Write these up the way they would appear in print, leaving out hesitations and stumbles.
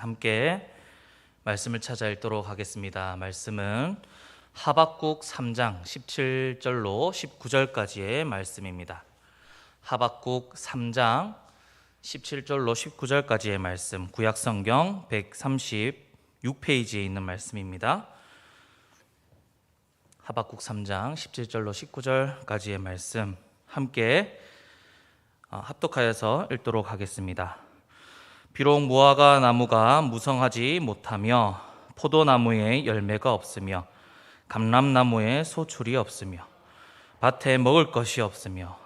함께 말씀을 찾아 읽도록 하겠습니다. 말씀은 하박국 3장 17절로 19절까지의 말씀입니다. 하박국 3장 17절로 19절까지의 말씀, 구약성경 136페이지에 있는 말씀입니다. 하박국 3장 17절로 19절까지의 말씀 함께 합독하여서 읽도록 하겠습니다. 비록 무화과 나무가 무성하지 못하며 포도나무에 열매가 없으며 감람나무에 소출이 없으며 밭에 먹을 것이 없으며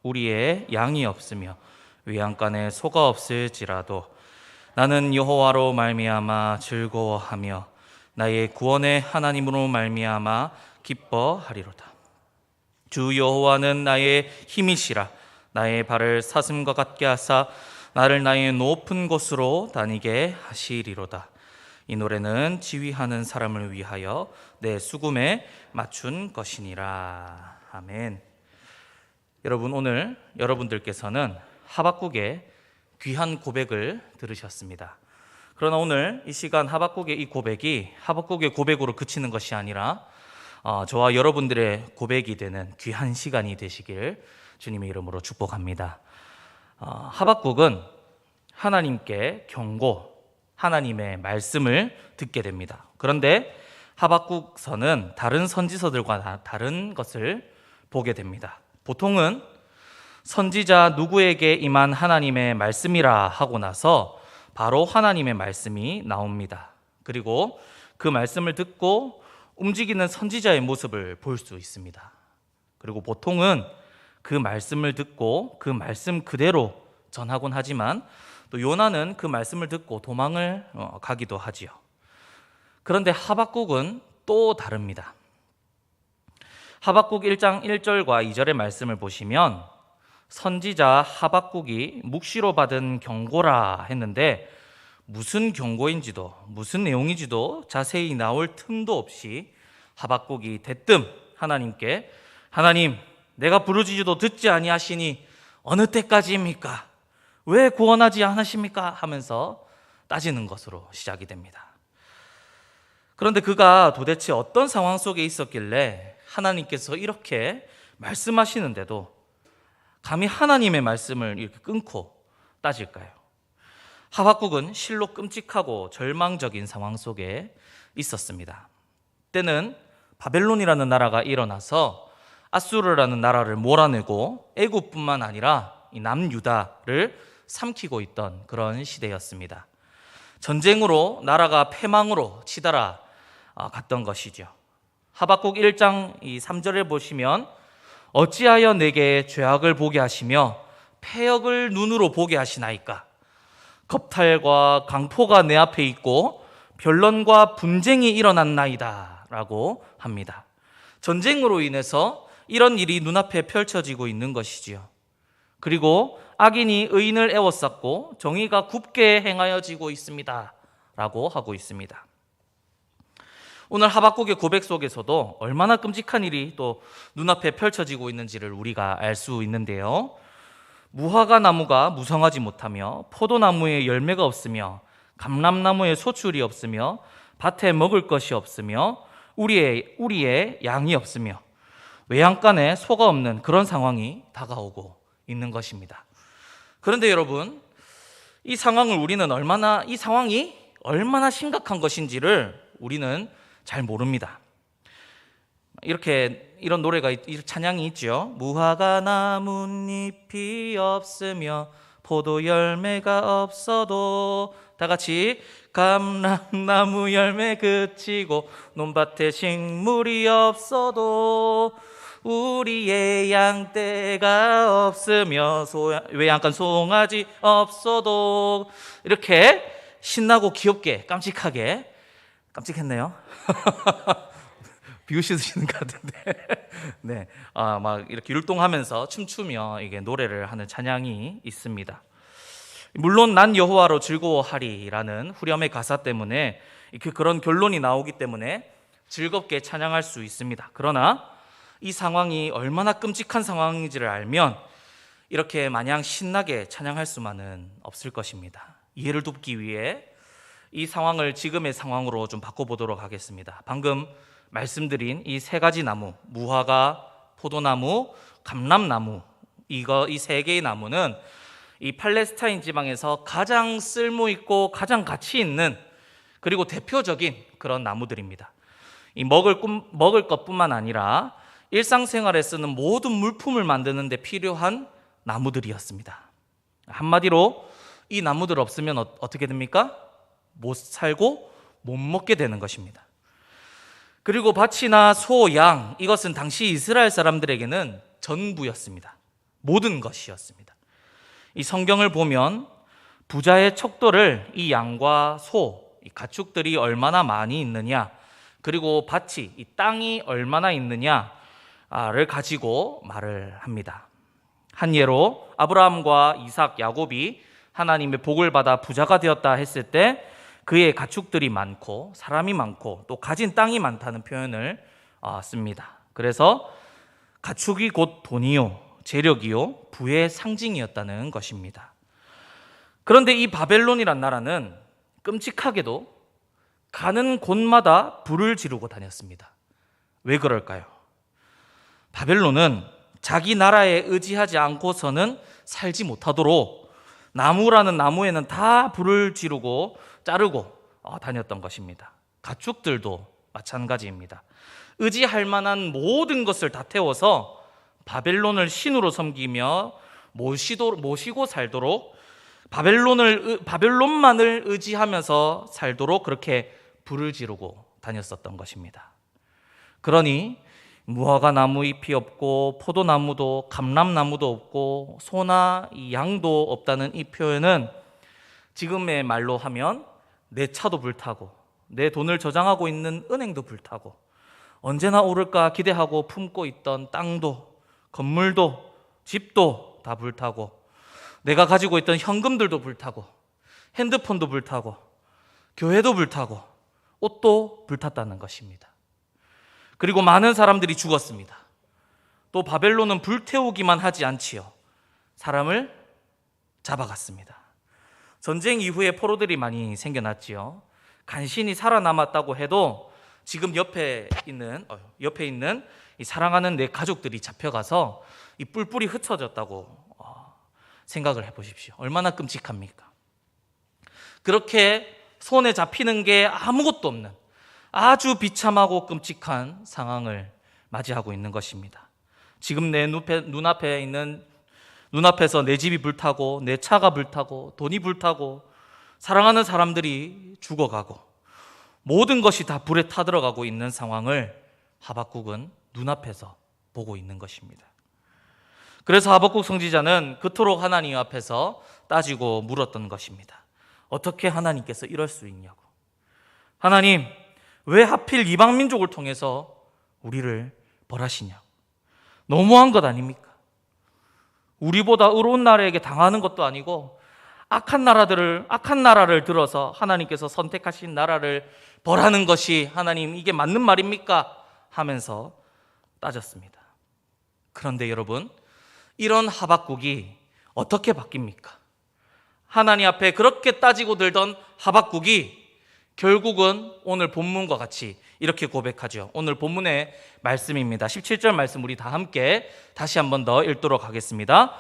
우리의 양이 없으며 외양간에 소가 없을지라도 나는 여호와로 말미암아 즐거워하며 나의 구원의 하나님으로 말미암아 기뻐하리로다. 주 여호와는 나의 힘이시라. 나의 발을 사슴과 같게 하사 나를 나의 높은 곳으로 다니게 하시리로다. 이 노래는 지휘하는 사람을 위하여 내 수금에 맞춘 것이니라. 아멘. 여러분, 오늘 여러분들께서는 하박국의 귀한 고백을 들으셨습니다. 그러나 오늘 이 시간 하박국의 이 고백이 하박국의 고백으로 그치는 것이 아니라 저와 여러분들의 고백이 되는 귀한 시간이 되시길 주님의 이름으로 축복합니다. 하박국은 하나님께 경고, 하나님의 말씀을 듣게 됩니다. 그런데 하박국서는 다른 선지서들과 다른 것을 보게 됩니다. 보통은 선지자 누구에게 임한 하나님의 말씀이라 하고 나서 바로 하나님의 말씀이 나옵니다. 그리고 그 말씀을 듣고 움직이는 선지자의 모습을 볼 수 있습니다. 그리고 보통은 그 말씀을 듣고 그 말씀 그대로 전하곤 하지만 또 요나는 그 말씀을 듣고 도망을 가기도 하지요. 그런데 하박국은 또 다릅니다. 하박국 1장 1절과 2절의 말씀을 보시면 선지자 하박국이 묵시로 받은 경고라 했는데 무슨 경고인지도 무슨 내용인지도 자세히 나올 틈도 없이 하박국이 대뜸 하나님께 하나님, 내가 부르짖어도 듣지 아니하시니 어느 때까지입니까? 왜 구원하지 않으십니까? 하면서 따지는 것으로 시작이 됩니다. 그런데 그가 도대체 어떤 상황 속에 있었길래 하나님께서 이렇게 말씀하시는데도 감히 하나님의 말씀을 이렇게 끊고 따질까요? 하박국은 실로 끔찍하고 절망적인 상황 속에 있었습니다. 때는 바벨론이라는 나라가 일어나서 아수르라는 나라를 몰아내고 애굽뿐만 아니라 이 남유다를 삼키고 있던 그런 시대였습니다. 전쟁으로 나라가 패망으로 치달아 갔던 것이죠. 하박국 1장 3절에 보시면 어찌하여 내게 죄악을 보게 하시며 패역을 눈으로 보게 하시나이까? 겁탈과 강포가 내 앞에 있고 변론과 분쟁이 일어났나이다 라고 합니다. 전쟁으로 인해서 이런 일이 눈앞에 펼쳐지고 있는 것이지요. 그리고 악인이 의인을 에워쌌고 정의가 굽게 행하여지고 있습니다 라고 하고 있습니다. 오늘 하박국의 고백 속에서도 얼마나 끔찍한 일이 또 눈앞에 펼쳐지고 있는지를 우리가 알 수 있는데요. 무화과 나무가 무성하지 못하며 포도나무에 열매가 없으며 감람나무에 소출이 없으며 밭에 먹을 것이 없으며 우리의 양이 없으며 외양간에 소가 없는 그런 상황이 다가오고 있는 것입니다. 그런데 여러분, 이 상황이 얼마나 심각한 것인지를 우리는 잘 모릅니다. 이런 노래가, 찬양이 있죠. 무화과 나뭇잎이 없으며 포도 열매가 없어도, 다 같이 감람나무 열매 그치고 논밭에 식물이 없어도 우리의 양떼가 없으며 외양간 송아지 없어도, 이렇게 신나고 귀엽게 깜찍했네요. 비웃으시는 것 같은데. 네, 막 이렇게 율동하면서 춤추며 이게 노래를 하는 찬양이 있습니다. 물론 난 여호와로 즐거워하리라는 후렴의 가사 때문에 그런 결론이 나오기 때문에 즐겁게 찬양할 수 있습니다. 그러나 이 상황이 얼마나 끔찍한 상황인지를 알면 이렇게 마냥 신나게 찬양할 수만은 없을 것입니다. 이해를 돕기 위해 이 상황을 지금의 상황으로 좀 바꿔보도록 하겠습니다. 방금 말씀드린 이 세 가지 나무, 무화과, 포도나무, 감람나무, 이 세 개의 나무는 이 팔레스타인 지방에서 가장 쓸모있고 가장 가치 있는 그리고 대표적인 그런 나무들입니다. 이 먹을 것뿐만 아니라 일상생활에 쓰는 모든 물품을 만드는 데 필요한 나무들이었습니다. 한마디로 이 나무들 없으면 어떻게 됩니까? 못 살고 못 먹게 되는 것입니다. 그리고 밭이나 소, 양, 이것은 당시 이스라엘 사람들에게는 전부였습니다. 모든 것이었습니다. 이 성경을 보면 부자의 척도를 이 양과 소, 이 가축들이 얼마나 많이 있느냐, 그리고 밭이, 이 땅이 얼마나 있느냐를 가지고 말을 합니다. 한 예로 아브라함과 이삭, 야곱이 하나님의 복을 받아 부자가 되었다 했을 때 그의 가축들이 많고 사람이 많고 또 가진 땅이 많다는 표현을 씁니다. 그래서 가축이 곧 돈이요, 재력이요, 부의 상징이었다는 것입니다. 그런데 이 바벨론이란 나라는 끔찍하게도 가는 곳마다 불을 지르고 다녔습니다. 왜 그럴까요? 바벨론은 자기 나라에 의지하지 않고서는 살지 못하도록 나무라는 나무에는 다 불을 지르고 자르고 다녔던 것입니다. 가축들도 마찬가지입니다. 의지할 만한 모든 것을 다 태워서 바벨론을 신으로 섬기며 모시고 살도록 바벨론만을 의지하면서 살도록 그렇게 불을 지르고 다녔었던 것입니다. 그러니 무화과 나무 잎이 없고 포도나무도 감람나무도 없고 소나 양도 없다는 이 표현은 지금의 말로 하면 내 차도 불타고 내 돈을 저장하고 있는 은행도 불타고 언제나 오를까 기대하고 품고 있던 땅도 건물도 집도 다 불타고 내가 가지고 있던 현금들도 불타고 핸드폰도 불타고 교회도 불타고 옷도 불탔다는 것입니다. 그리고 많은 사람들이 죽었습니다. 또 바벨론은 불태우기만 하지 않지요. 사람을 잡아갔습니다. 전쟁 이후에 포로들이 많이 생겨났지요. 간신히 살아남았다고 해도 지금 옆에 있는 이 사랑하는 내 가족들이 잡혀가서 이 뿔뿔이 흩어졌다고 생각을 해보십시오. 얼마나 끔찍합니까? 그렇게 손에 잡히는 게 아무것도 없는 아주 비참하고 끔찍한 상황을 맞이하고 있는 것입니다. 지금 내 눈앞에서 내 집이 불타고 내 차가 불타고 돈이 불타고 사랑하는 사람들이 죽어가고 모든 것이 다 불에 타들어가고 있는 상황을 하박국은 눈앞에서 보고 있는 것입니다. 그래서 하박국 선지자는 그토록 하나님 앞에서 따지고 물었던 것입니다. 어떻게 하나님께서 이럴 수 있냐고. 하나님, 왜 하필 이방 민족을 통해서 우리를 벌하시냐고. 너무한 것 아닙니까? 우리보다 의로운 나라에게 당하는 것도 아니고 악한 나라를 들어서 하나님께서 선택하신 나라를 벌하는 것이 하나님 이게 맞는 말입니까? 하면서 따졌습니다. 그런데 여러분, 이런 하박국이 어떻게 바뀝니까? 하나님 앞에 그렇게 따지고 들던 하박국이 결국은 오늘 본문과 같이 이렇게 고백하죠. 오늘 본문의 말씀입니다. 17절 말씀 우리 다 함께 다시 한 번 더 읽도록 하겠습니다.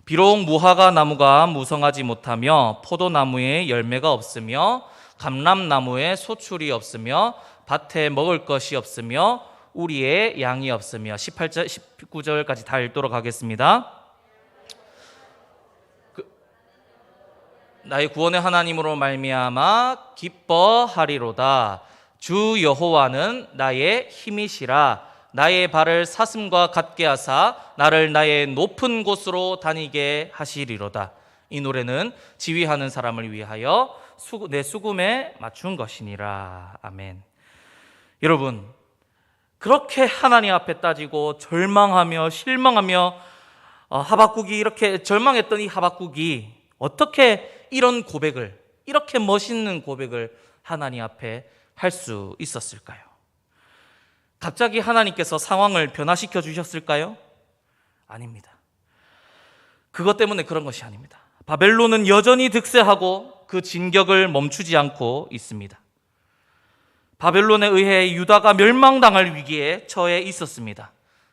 비록 무화과 나무가 무성하지 못하며 포도나무에 열매가 없으며 감람나무에 소출이 없으며 밭에 먹을 것이 없으며 우리의 양이 없으며 18절, 19절까지 다 읽도록 하겠습니다. 나의 구원의 하나님으로 말미암아 기뻐하리로다. 주 여호와는 나의 힘이시라. 나의 발을 사슴과 같게 하사 나를 나의 높은 곳으로 다니게 하시리로다. 이 노래는 지휘하는 사람을 위하여 내 수금에 맞춘 것이니라. 아멘. 여러분, 그렇게 하나님 앞에 따지고 절망하며 실망하며 하박국이 이렇게 절망했던 이 하박국이 어떻게 이런 고백을, 이렇게 멋있는 고백을 하나님 앞에 할 수 있었을까요? 갑자기 하나님께서 상황을 변화시켜 주셨을까요? 아닙니다. 그것 때문에 그런 것이 아닙니다. 바벨론은 여전히 득세하고 그 진격을 멈추지 않고 있습니다. 바벨론에 의해 유다가 멸망당할 위기에 처해 있었습니다.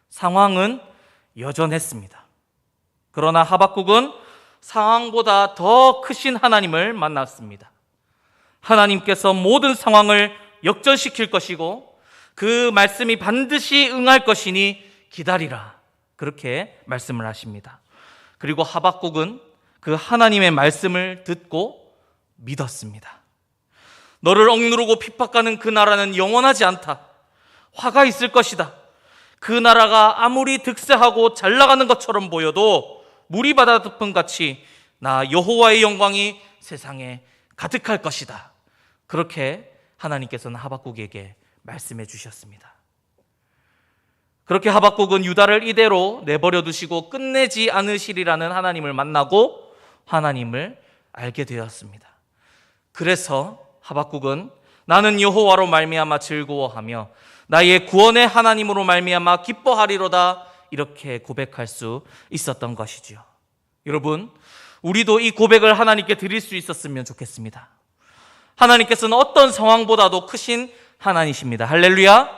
상황은 여전했습니다. 그러나 하박국은 상황보다 더 크신 하나님을 만났습니다. 하나님께서 모든 상황을 역전시킬 것이고 그 말씀이 반드시 응할 것이니 기다리라, 그렇게 말씀을 하십니다. 그리고 하박국은 그 하나님의 말씀을 듣고 믿었습니다. 너를 억누르고 핍박하는 그 나라는 영원하지 않다. 화가 있을 것이다. 그 나라가 아무리 득세하고 잘 나가는 것처럼 보여도 물이 바다 덮은 같이 나 여호와의 영광이 세상에 가득할 것이다. 그렇게 하나님께서는 하박국에게 말씀해 주셨습니다. 그렇게 하박국은 유다를 이대로 내버려 두시고 끝내지 않으시리라는 하나님을 만나고 하나님을 알게 되었습니다. 그래서 하박국은 나는 여호와로 말미암아 즐거워하며 나의 구원의 하나님으로 말미암아 기뻐하리로다, 이렇게 고백할 수 있었던 것이지요. 여러분, 우리도 이 고백을 하나님께 드릴 수 있었으면 좋겠습니다. 하나님께서는 어떤 상황보다도 크신 하나님이십니다. 할렐루야.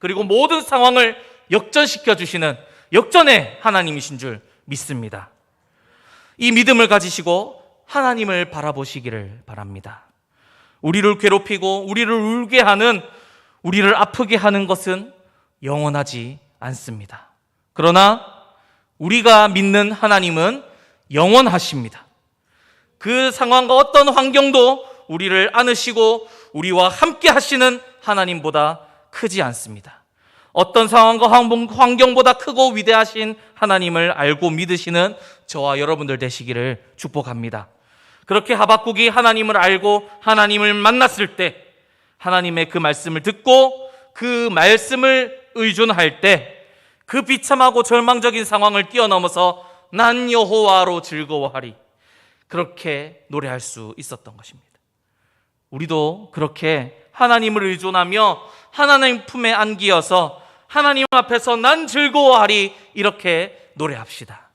그리고 모든 상황을 역전시켜 주시는 역전의 하나님이신 줄 믿습니다. 이 믿음을 가지시고 하나님을 바라보시기를 바랍니다. 우리를 괴롭히고 우리를 울게 하는, 우리를 아프게 하는 것은 영원하지 않습니다. 그러나 우리가 믿는 하나님은 영원하십니다. 그 상황과 어떤 환경도 우리를 안으시고 우리와 함께 하시는 하나님보다 크지 않습니다. 어떤 상황과 환경보다 크고 위대하신 하나님을 알고 믿으시는 저와 여러분들 되시기를 축복합니다. 그렇게 하박국이 하나님을 알고 하나님을 만났을 때, 하나님의 그 말씀을 듣고 그 말씀을 의존할 때, 그 비참하고 절망적인 상황을 뛰어넘어서 난 여호와로 즐거워하리, 그렇게 노래할 수 있었던 것입니다. 우리도 그렇게 하나님을 의존하며 하나님 품에 안기어서 하나님 앞에서 난 즐거워하리, 이렇게 노래합시다.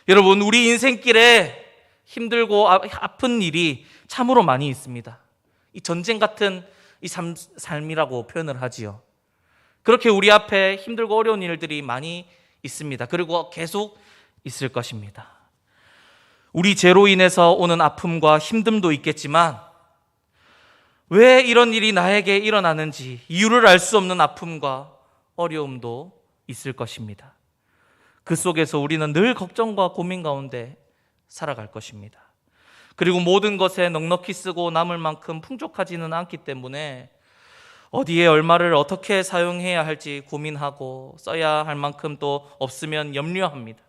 여러분, 우리 인생길에 힘들고 아픈 일이 참으로 많이 있습니다. 이 전쟁 같은 이 삶이라고 표현을 하지요. 그렇게 우리 앞에 힘들고 어려운 일들이 많이 있습니다. 그리고 계속 있을 것입니다. 우리 죄로 인해서 오는 아픔과 힘듦도 있겠지만 왜 이런 일이 나에게 일어나는지 이유를 알 수 없는 아픔과 어려움도 있을 것입니다. 그 속에서 우리는 늘 걱정과 고민 가운데 살아갈 것입니다. 그리고 모든 것에 넉넉히 쓰고 남을 만큼 풍족하지는 않기 때문에 어디에 얼마를 어떻게 사용해야 할지 고민하고 써야 할 만큼 또 없으면 염려합니다.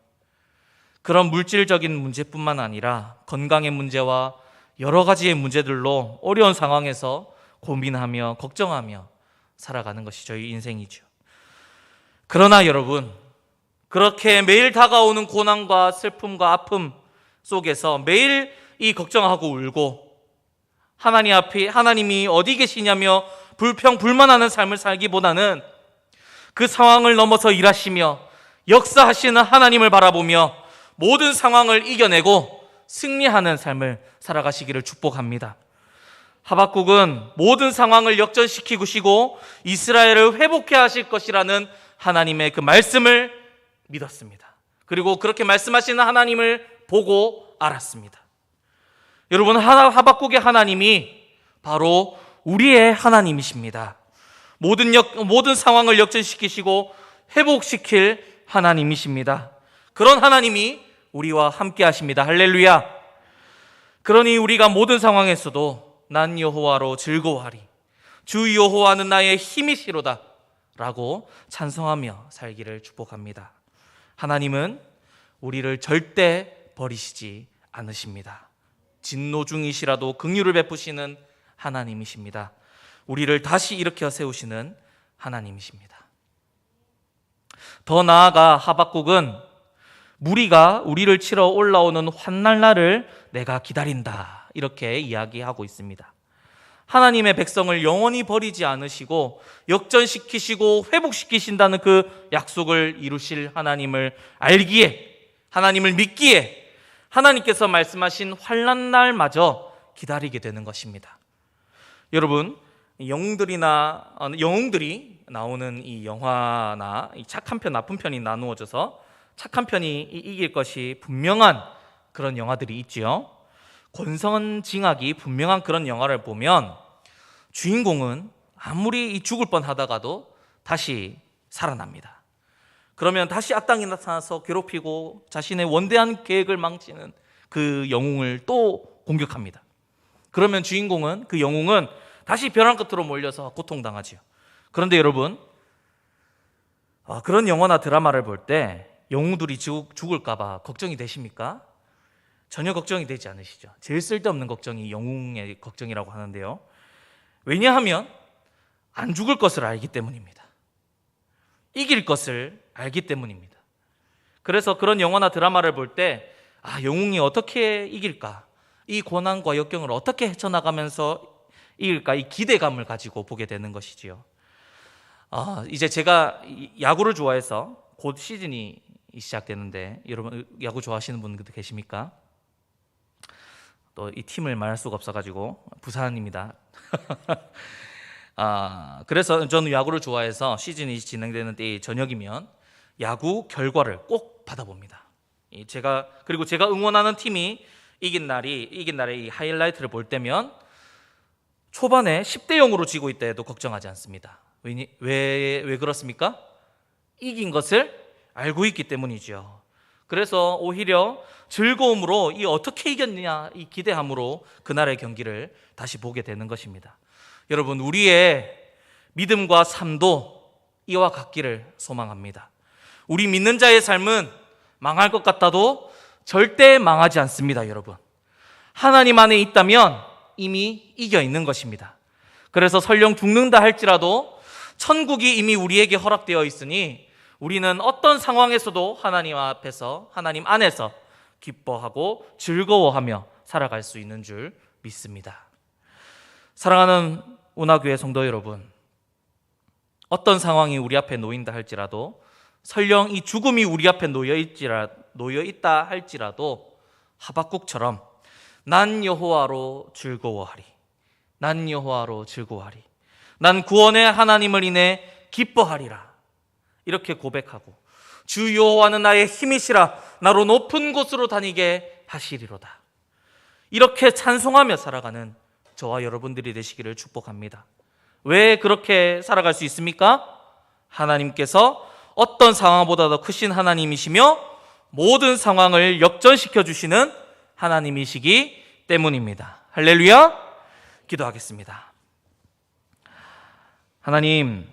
그런 물질적인 문제뿐만 아니라 건강의 문제와 여러 가지의 문제들로 어려운 상황에서 고민하며 걱정하며 살아가는 것이 저희 인생이죠. 그러나 여러분, 그렇게 매일 다가오는 고난과 슬픔과 아픔 속에서 매일 이 걱정하고 울고 하나님 앞에 하나님이 어디 계시냐며 불평불만하는 삶을 살기보다는 그 상황을 넘어서 일하시며 역사하시는 하나님을 바라보며 모든 상황을 이겨내고 승리하는 삶을 살아가시기를 축복합니다. 하박국은 모든 상황을 역전시키시고 이스라엘을 회복해 하실 것이라는 하나님의 그 말씀을 믿었습니다. 그리고 그렇게 말씀하시는 하나님을 보고 알았습니다. 여러분, 하박국의 하나님이 바로 우리의 하나님이십니다. 모든 상황을 역전시키시고 회복시킬 하나님이십니다. 그런 하나님이 우리와 함께 하십니다. 할렐루야. 그러니 우리가 모든 상황에서도 난 여호와로 즐거워하리, 주 여호와는 나의 힘이시로다 라고 찬송하며 살기를 축복합니다. 하나님은 우리를 절대 버리시지 않으십니다. 진노 중이시라도 긍휼을 베푸시는 하나님이십니다. 우리를 다시 일으켜 세우시는 하나님이십니다. 더 나아가 하박국은 무리가 우리를 치러 올라오는 환난 날을 내가 기다린다, 이렇게 이야기하고 있습니다. 하나님의 백성을 영원히 버리지 않으시고 역전시키시고 회복시키신다는 그 약속을 이루실 하나님을 알기에, 하나님을 믿기에 하나님께서 말씀하신 환난 날마저 기다리게 되는 것입니다. 여러분, 영웅들이 나오는 이 영화나 이 착한 편, 나쁜 편이 나누어져서 착한 편이 이길 것이 분명한 그런 영화들이 있지요. 권선징악이 분명한 그런 영화를 보면 주인공은 아무리 죽을 뻔하다가도 다시 살아납니다. 그러면 다시 악당이 나타나서 괴롭히고 자신의 원대한 계획을 망치는 그 영웅을 또 공격합니다. 그러면 그 영웅은 다시 벼랑 끝으로 몰려서 고통당하지요. 그런데 여러분, 그런 영화나 드라마를 볼 때 영웅들이 죽을까 봐 걱정이 되십니까? 전혀 걱정이 되지 않으시죠? 제일 쓸데없는 걱정이 영웅의 걱정이라고 하는데요. 왜냐하면 안 죽을 것을 알기 때문입니다. 이길 것을 알기 때문입니다. 그래서 그런 영화나 드라마를 볼 때 영웅이 어떻게 이길까? 이 고난과 역경을 어떻게 헤쳐나가면서 이길까? 이 기대감을 가지고 보게 되는 것이지요. 이제 제가 야구를 좋아해서 곧 시즌이 시작되는데 여러분 야구 좋아하시는 분들 계십니까? 또 이 팀을 말할 수가 없어가지고 부산입니다. 그래서 저는 야구를 좋아해서 시즌이 진행되는 때 저녁이면 야구 결과를 꼭 받아봅니다. 그리고 제가 응원하는 팀이 이긴 날의 이 하이라이트를 볼 때면 초반에 10대 0으로 지고 있다 해도 걱정하지 않습니다. 왜 그렇습니까? 이긴 것을 알고 있기 때문이죠. 그래서 오히려 즐거움으로 어떻게 이겼냐 이 기대함으로 그날의 경기를 다시 보게 되는 것입니다. 여러분, 우리의 믿음과 삶도 이와 같기를 소망합니다. 우리 믿는 자의 삶은 망할 것 같아도 절대 망하지 않습니다. 여러분, 하나님 안에 있다면 이미 이겨 있는 것입니다. 그래서 설령 죽는다 할지라도 천국이 이미 우리에게 허락되어 있으니 우리는 어떤 상황에서도 하나님 안에서 기뻐하고 즐거워하며 살아갈 수 있는 줄 믿습니다. 사랑하는 운하교회 성도 여러분, 어떤 상황이 우리 앞에 놓인다 할지라도 설령 이 죽음이 우리 앞에 놓여 있다 할지라도 하박국처럼 난 여호와로 즐거워하리. 난 여호와로 즐거워하리. 난 구원의 하나님을 인해 기뻐하리라. 이렇게 고백하고 주 여호와는 나의 힘이시라 나로 높은 곳으로 다니게 하시리로다. 이렇게 찬송하며 살아가는 저와 여러분들이 되시기를 축복합니다. 왜 그렇게 살아갈 수 있습니까? 하나님께서 어떤 상황보다 더 크신 하나님이시며 모든 상황을 역전시켜 주시는 하나님이시기 때문입니다. 할렐루야! 기도하겠습니다. 하나님,